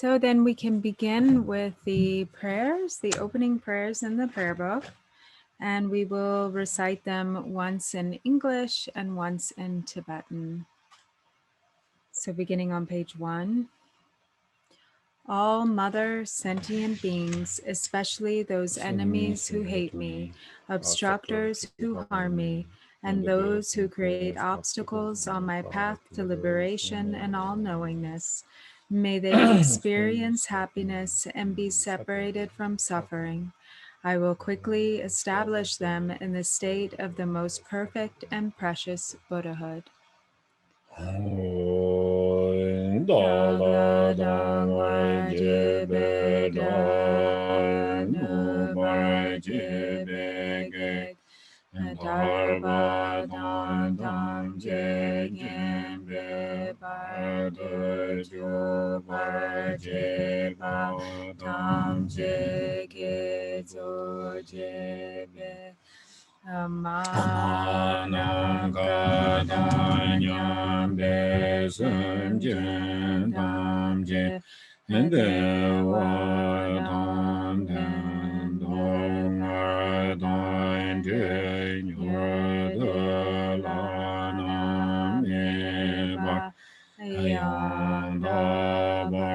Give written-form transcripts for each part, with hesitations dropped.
So then we can begin with the prayers, the opening prayers in the prayer book, and we will recite them once in English and once in Tibetan. So beginning on page 1. All mother sentient beings, especially those enemies who hate me, obstructors who harm me, and those who create obstacles on my path to liberation and all-knowingness, may they experience happiness and be separated from suffering. I will quickly establish them in the state of the most perfect and precious Buddhahood. Dala dangwa jebe danu bar jebe ge darba dan dam je gembe bar de jo bar je ba dam je ge zo jebe Amananga danyam besum jen tam je dewa tam ten dong dan je nyor de la nam ye ba yang da ba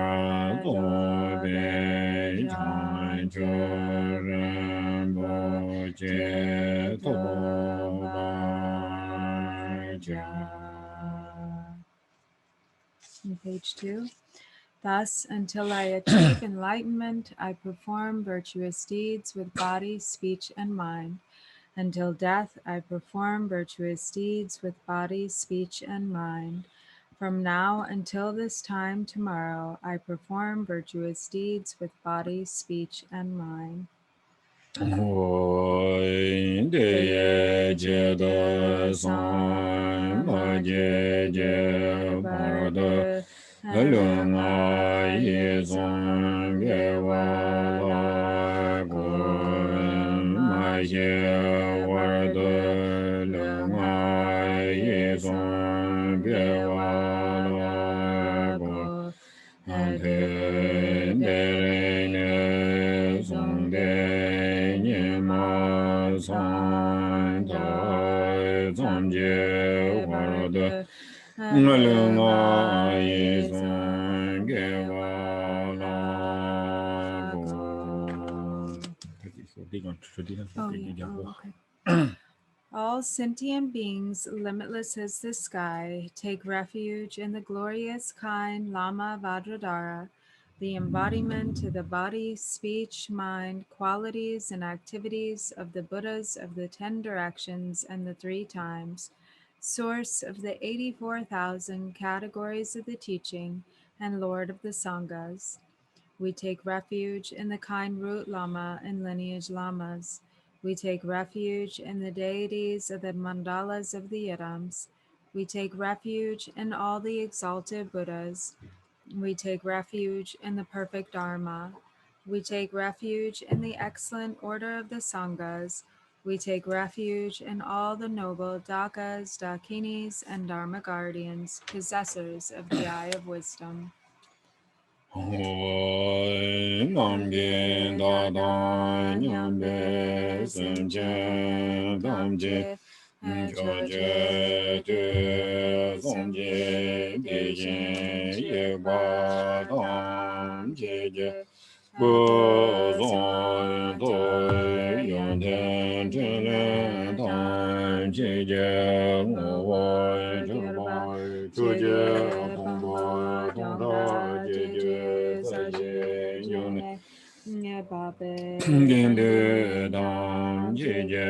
do be chan chu ren bo je to ba ja. On page 2. Thus, until I achieve enlightenment, I perform virtuous deeds with body, speech, and mind. Until death, I perform virtuous deeds with body, speech, and mind. From now until this time tomorrow, I perform virtuous deeds with body, speech, and mind. Hoi de je de san ma je je par de lung a yi zong ge wa la gu ma je war de lung a yi zong ge wa la gu de ne zong de ma san da zam je war de le ma yi zong ge wa la go. Okay. All sentient beings, limitless as the sky, take refuge in the glorious, kind Lama Vajradhara, the embodiment of the body, speech, mind, qualities, and activities of the Buddhas of the 10 directions and the 3 times, source of the 84,000 categories of the teaching, and Lord of the Sanghas. We take refuge in the kind root Lama and lineage Lamas. We take refuge in the deities of the mandalas of the Yidams. We take refuge in all the exalted Buddhas. We take refuge in the perfect Dharma. We take refuge in the excellent order of the Sanghas. We take refuge in all the noble Dakas, Dakinis, and Dharma guardians, possessors of the eye of wisdom. Nam gen da da nyam be sem chen dam je cho je de zong je ge yin ye ba dam je je bo zong do yon den chen len dam je je mo wa je ba chu je dong bo dong da je je sa je yon gen de dam je je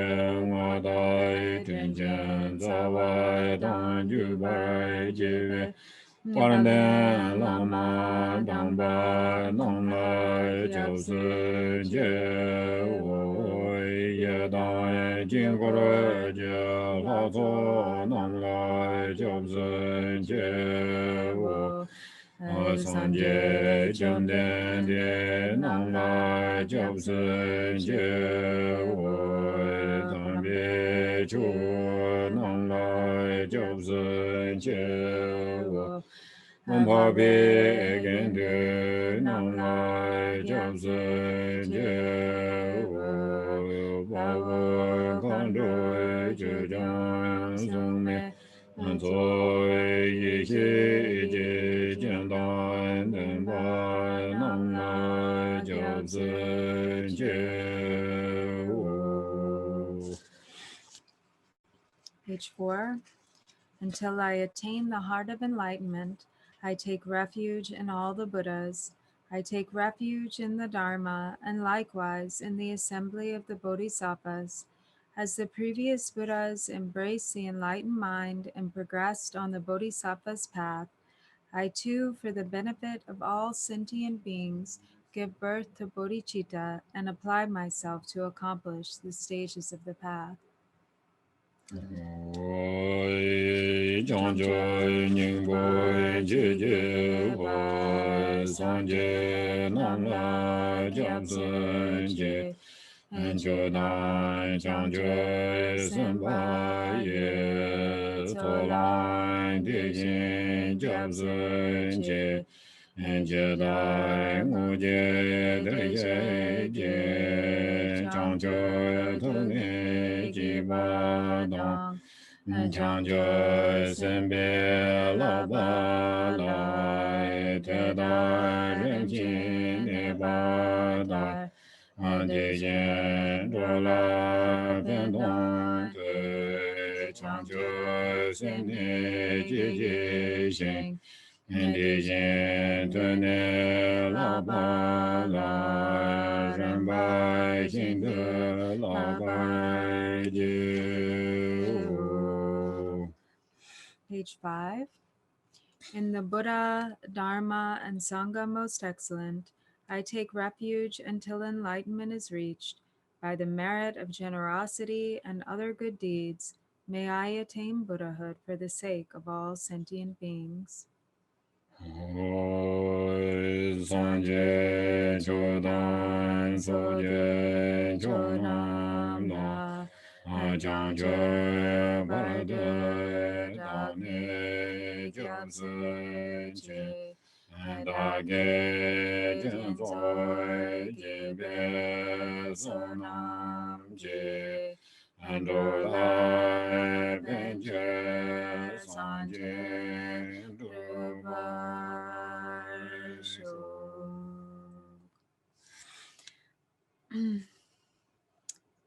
ma dai ten chen za wa dang ju bai je Quan đà la ma đăng ba nong lai jiao si jie wo ye dai jing guo le jie la zuo nong lai jiao si jie wo san jie jian dian dian nong lai jiao si jie wo dan bie chu nong lai jiao si jie wo Mampabe Gende Namlai Japse Je Baba Kandoi Chujan Sume Anzoi Yishi Je Jendan Denbai Namlai Japse Je Page 4. Until I attain the heart of enlightenment, I take refuge in all the Buddhas. I take refuge in the Dharma and likewise in the assembly of the Bodhisattvas. As the previous Buddhas embraced the enlightened mind and progressed on the Bodhisattva's path, I too, for the benefit of all sentient beings, give birth to bodhicitta and apply myself to accomplish the stages of the path. Changjai Ningbo Jiji Wai Sanje Namla Japsen Je Anchodan Changjai Senpa Ye Tolan Dijin Japsen Je Anchodai Nguje Deje Je Changjai Tone Jiba Dong Changjai Senpe La Ba Lai Te Dai Ren Jin Ne Ba Dai Anje Yen Zhuo La Ben Dong Zui Changjai Senne Ji Ji Shen Indi Yen Tene La Ba La Ren Bai Xin De La Bai Ji Page 5. In the Buddha, Dharma, and Sangha most excellent, I take refuge until enlightenment is reached. By the merit of generosity and other good deeds, may I attain Buddhahood for the sake of all sentient beings. Sanje Chodan Soje Chonam Na Ajangje Barade Dane Jobse Je Dage Jenzoi Jebe Sonam Je Andola Benje Sanje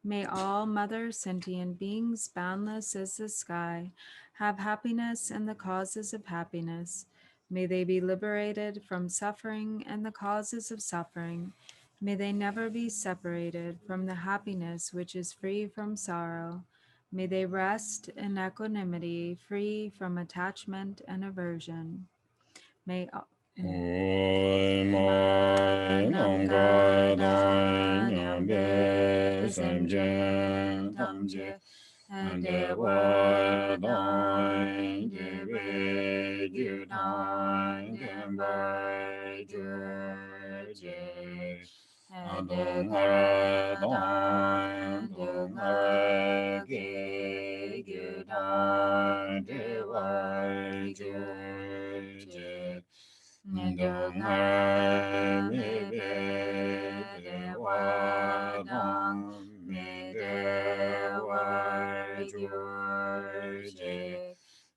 May all mother sentient beings, boundless as the sky, have happiness and the causes of happiness. May they be liberated from suffering and the causes of suffering. May they never be separated from the happiness which is free from sorrow. May they rest in equanimity, free from attachment and aversion. May Oi mai nam ga dai nyam be sam jen tam je and de wa dai je be ju dai gen bai ju je adong ara dai dong ara ge ju dai de wa ju je Dong Hai Me Be De Wa Dong Me De Wa Ju Je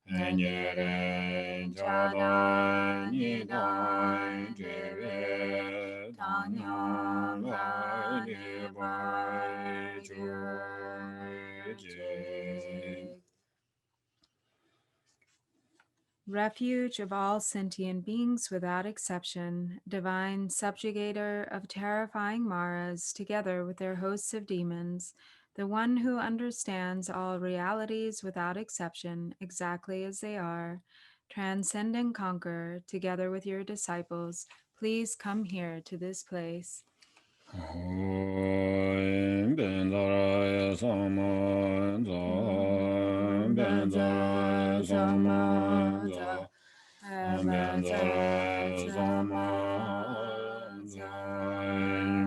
En Ye Ren Cha Dan Ni Dan Je Re Dan Yang Lai Ni Bai Ju Je Refuge of all sentient beings without exception, divine subjugator of terrifying Maras, together with their hosts of demons, the one who understands all realities without exception, exactly as they are, transcend and conquer, together with your disciples, please come here to this place. Ben Zaraya Saman Ben Zaraya Saman Ben Zaraya Saman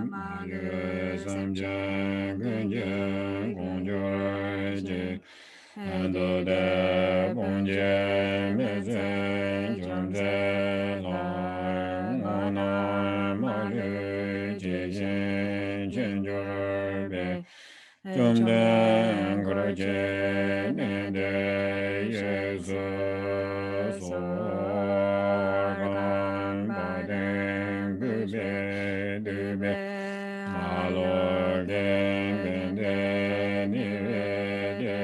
Mage Samjen Genjen Gonjor and the De Bonje Mezen Jomze Nanden Kuraje Nende Yesu Sorgan Baden Gube Dube Malo Den Bende Nive De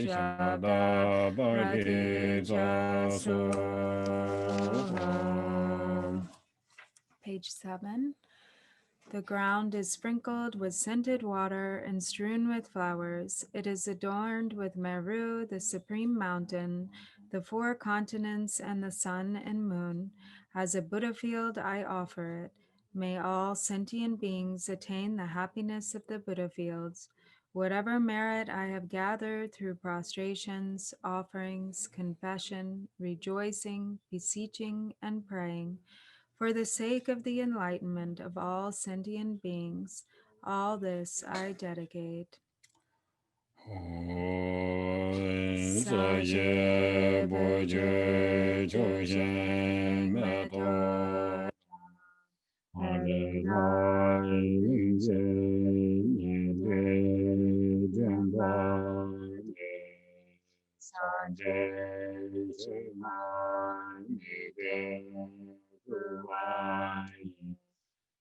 Shada Badi Zaso. Page 7. The ground is sprinkled with scented water and strewn with flowers. It is adorned with Meru, the supreme mountain, the 4 continents, and the sun and moon. As a Buddha field, I offer it. May all sentient beings attain the happiness of the Buddha fields. Whatever merit I have gathered through prostrations, offerings, confession, rejoicing, beseeching, and praying, for the sake of the enlightenment of all sentient beings, all this I dedicate. Saye Boje Joshen Meto Hallelujah Yinze Jemba Sanje Seman Nide Kuwai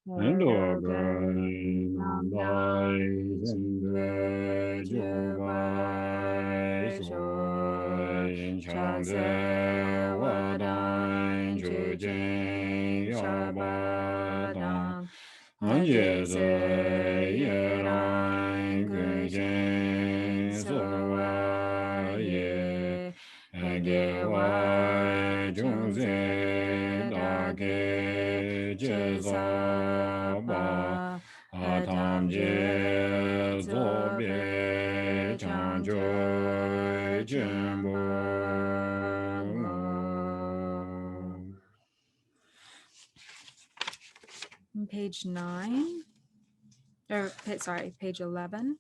Endogai Nandai Zende Jubai Soi Changze Wadai Jujin Yabadang Anje Ze Yeran Gujin Sowa Ye Ege Wai Jungze Dage Jezaba Atam Je Zobe Chanjo Jimbo. Page 9, page 11.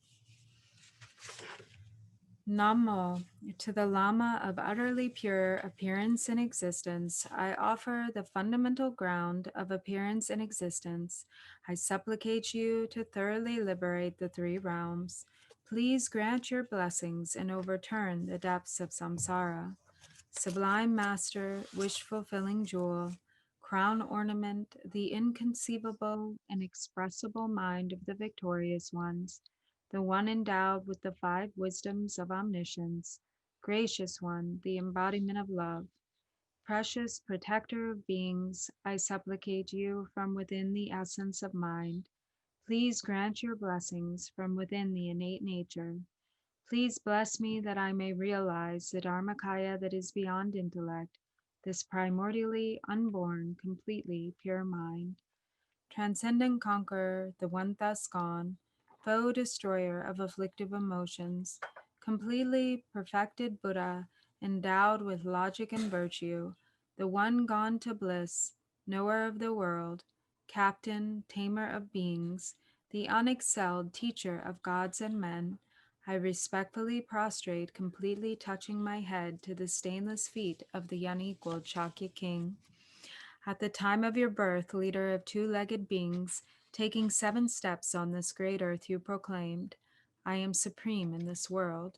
Namo, to the Lama of utterly pure appearance and existence, I offer the fundamental ground of appearance and existence. I supplicate you to thoroughly liberate the 3 realms. Please grant your blessings and overturn the depths of samsara. Sublime Master, wish-fulfilling jewel, crown ornament, the inconceivable, inexpressible mind of the victorious ones, the one endowed with the 5 wisdoms of omniscience, gracious one, the embodiment of love, precious protector of beings, I supplicate you from within the essence of mind. Please grant your blessings from within the innate nature. Please bless me that I may realize the Dharmakaya that is beyond intellect, this primordially unborn, completely pure mind. Transcendent conqueror, the one thus gone, foe destroyer of afflictive emotions, completely perfected Buddha, endowed with logic and virtue, the one gone to bliss, knower of the world, captain, tamer of beings, the unexcelled teacher of gods and men, I respectfully prostrate, completely touching my head to the stainless feet of the unequaled Shakya king. At the time of your birth, leader of 2-legged beings, taking 7 steps on this great earth, you proclaimed, I am supreme in this world.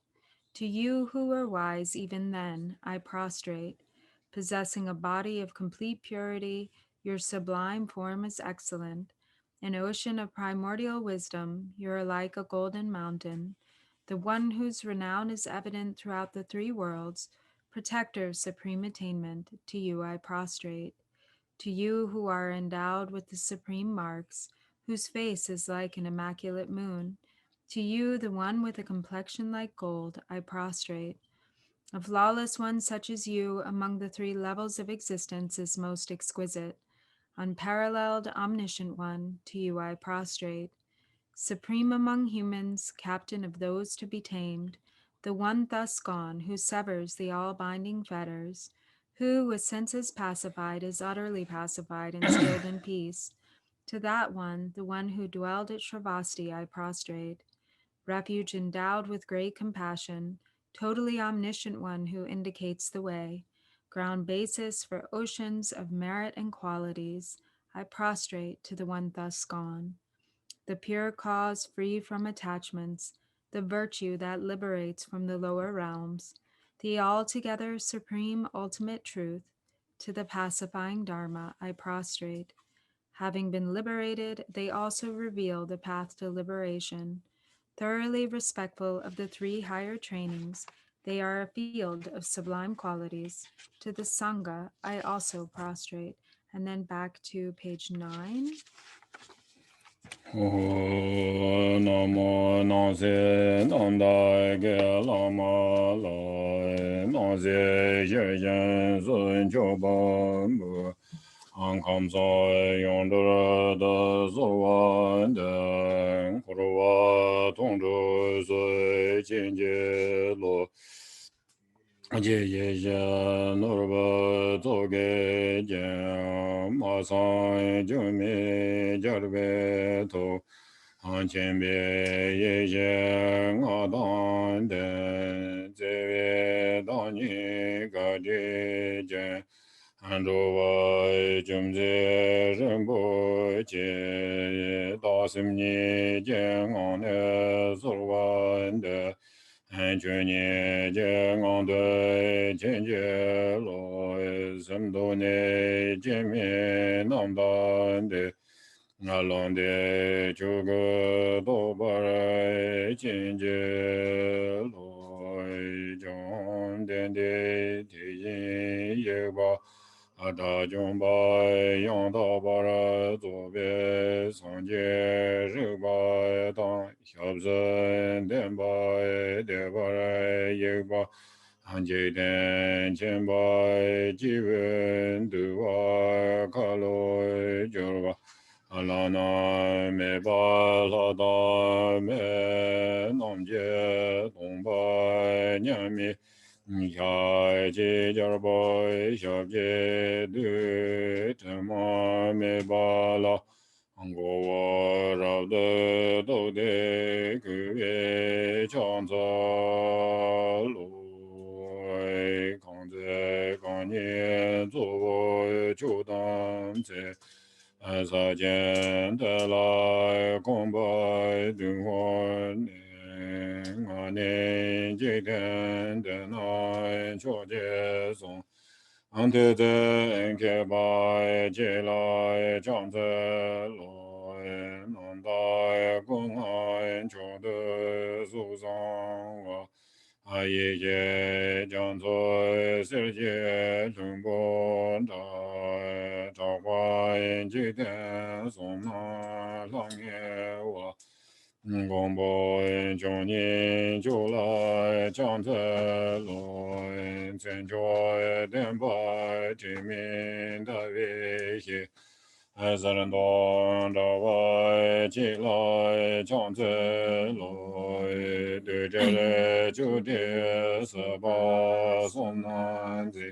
To you who were wise even then, I prostrate. Possessing a body of complete purity, your sublime form is excellent. An ocean of primordial wisdom, you are like a golden mountain. The one whose renown is evident throughout the 3 worlds, protector of supreme attainment, to you I prostrate. To you who are endowed with the supreme marks, whose face is like an immaculate moon, to you, the one with a complexion like gold, I prostrate. A flawless one such as you among the 3 levels of existence is most exquisite. Unparalleled, omniscient one, to you I prostrate. Supreme among humans, captain of those to be tamed, the one thus gone who severs the all-binding fetters, who with senses pacified is utterly pacified and stilled in peace. To that one, the one who dwelled at Shravasti, I prostrate. Refuge endowed with great compassion, totally omniscient one who indicates the way, ground basis for oceans of merit and qualities, I prostrate to the one thus gone. The pure cause free from attachments, the virtue that liberates from the lower realms, the altogether supreme ultimate truth, to the pacifying Dharma I prostrate. Having been liberated, they also reveal the path to liberation. Thoroughly respectful of the three higher trainings, they are a field of sublime qualities. To the Sangha, I also prostrate. And then back to page 9. Namo Nase Nanda Ge Lama Lai Nase Yeyen Sun Choban Bu An Kam Sa Yondra Da Zowan Den Kurwa Tongzhu Sui Jin Je Lo Je Ye Je Nurba Toge Je Ma San Ju Mi Jarbe To Han Chen Be Ye Je Nga Dan De Ze We Dan Yi Ga Je Je Han Zhu Wai Jum Ze Ren Bo Je Da Sim Ni Je Ngan Ne Sur Wan De Han Chuen Ye Je Ngan De Chen Je Lo Sim Do Ne Je Mi Nam Dan De Nga Long De Chu Ge Do Ba Rai Chen Je Lo Jong Den De Ti Yin Ye Ba A Da Jong Ba Yang Da Ba Ra Zo Be Sang Je Ri Ba Dang Xiao Zhen Den Ba De Ba Ra Ye Ba Han Je Den Chen Ba Ji Wen Du Wa Ka Lo Jor Ba Alana me ba la da me nam je dong ba nya mi ya je jar ba sha je du te ma me ba la go wa ra de do de ku ye chang za lu kang ze kang ye zo wo chu dan ze sa jian de lai gong bai dun huan nga ne ji den de nai chuo jie song an te de ke bai jie lai zhang ze loi nan dai gong ai chuo de su zang wa a ye ye jiang zui si jie zheng bo da zhao hua yin ji dian song na lang ye wa gong bo yin zhong yin jiu lai jiang zi loi zhen zhuo dian bai ji min da wei xie zhe ren dong zhao wai ji lai jiang zi loi du zhe le jiu die se ba song nan zi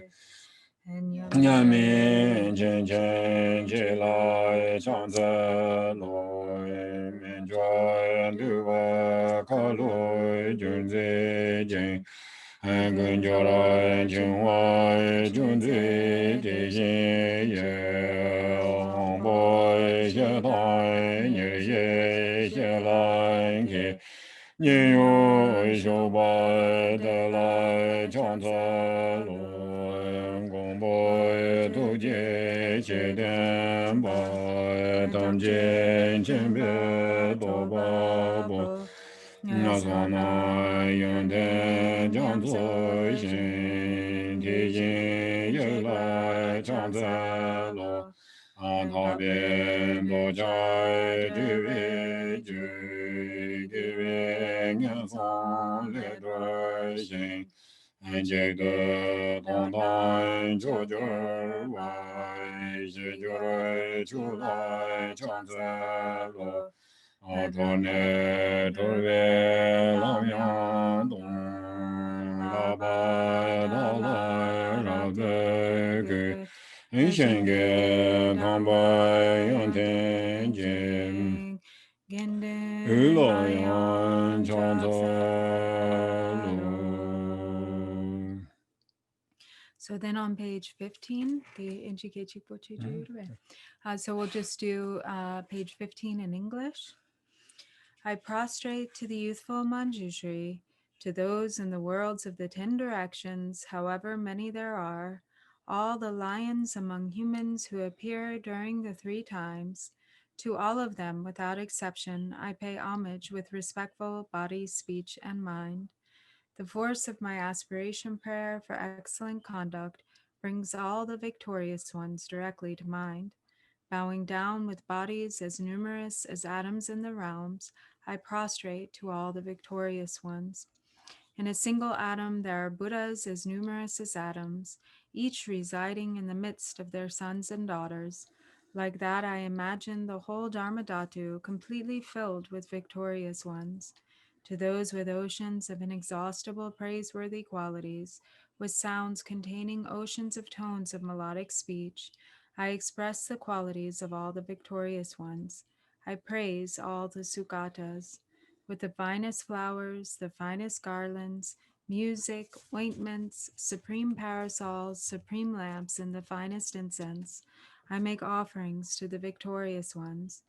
Nya min chen chen che lai chang ze loi min jua du wa ka loi jun zi jing gun jia lai chung wai jun zi di xin ye hong boi xie tai ye ye xie lai ki Nian yu xiu bai de lai chang ze loi gong boi tu jie qie dian bai tam jian qian bie do ba bo na san na yin dian jiang zu xin ti yin ye lai chang ze lo an ta bian do jai ju wei ju ge wei nian san le dui xin an jie de dong dan jiu jiu wai xie jiu rui chu lai chang ze lo a zhuo ne zhu wei lam yang dong la bai da lai ra ze ge 人生给唐白杨天剑，日落阳长走路。 So then on page 15, the Inchike Chipo Chichu Yurue. So we'll just do page 15 in English. I prostrate to the youthful Manjushri, to those in the worlds of the 10 directions, however many there are, all the lions among humans who appear during the 3 times. To all of them, without exception, I pay homage with respectful body, speech, and mind. The force of my aspiration prayer for excellent conduct brings all the victorious ones directly to mind. Bowing down with bodies as numerous as atoms in the realms, I prostrate to all the victorious ones. In a single atom, there are Buddhas as numerous as atoms, each residing in the midst of their sons and daughters. Like that, I imagine the whole Dharmadhatu completely filled with victorious ones. To those with oceans of inexhaustible praiseworthy qualities, with sounds containing oceans of tones of melodic speech, I express the qualities of all the victorious ones. I praise all the Sugatas. With the finest flowers, the finest garlands, music, ointments, supreme parasols, supreme lamps, and the finest incense, I make offerings to the victorious ones.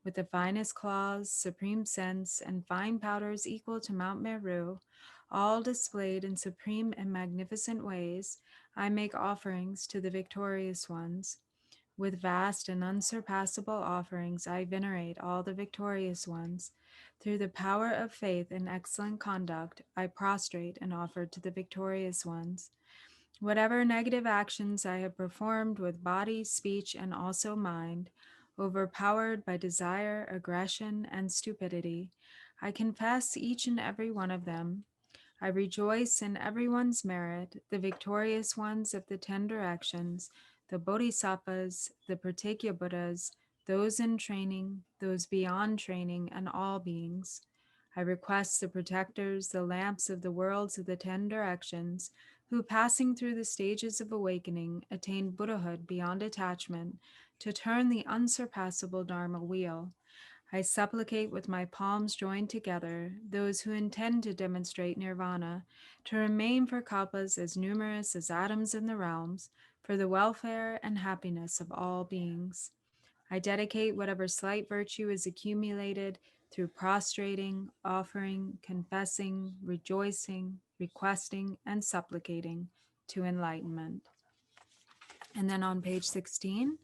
With the finest cloths, supreme scents, and fine powders equal to Mount Meru, all displayed in supreme and magnificent ways, I make offerings to the victorious ones. With vast and unsurpassable offerings, I venerate all the victorious ones. Through the power of faith and excellent conduct, I prostrate and offer to the victorious ones. Whatever negative actions I have performed with body, speech, and also mind, overpowered by desire, aggression, and stupidity, I confess each and every one of them. I rejoice in everyone's merit, the victorious ones of the 10 directions, the bodhisattvas, the pratyeka Buddhas, those in training, those beyond training, and all beings. I request the protectors, the lamps of the worlds of the 10 directions, who passing through the stages of awakening attain Buddhahood beyond attachment, to turn the unsurpassable Dharma wheel. I supplicate with my palms joined together those who intend to demonstrate nirvana, to remain for kalpas as numerous as atoms in the realms, for the welfare and happiness of all beings. I dedicate whatever slight virtue is accumulated through prostrating, offering, confessing, rejoicing, requesting, and supplicating to enlightenment. And then on page 16,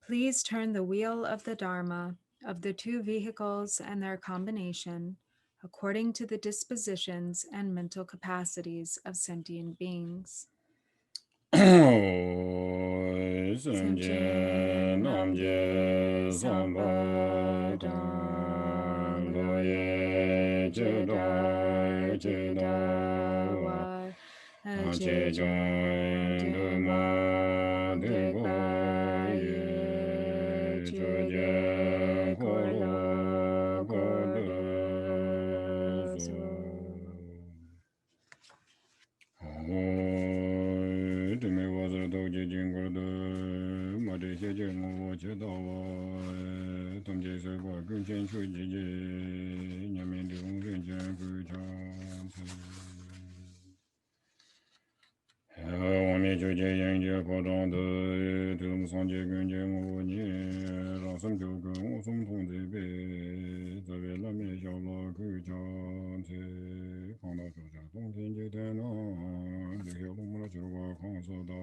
please turn the wheel of the Dharma of the 2 vehicles and their combination according to the dispositions and mental capacities of sentient beings. Samje namje samba dan loye jedai jedawa aje join de ma de ba ye je kolo kolo Dime was a dog jingle the Madi Jing watch it all. Tom Jason was good change with Gigi, Yamin doing good chance. On est Joji Yang Jacodon de Tum Sanjay Gunjang Wuni, Rasam Jogun, Sum Tong Zibi, the Lami Jala Kujan, Kanda Joja, Tong Tinji Tena, the Hilumra Joga Consoda,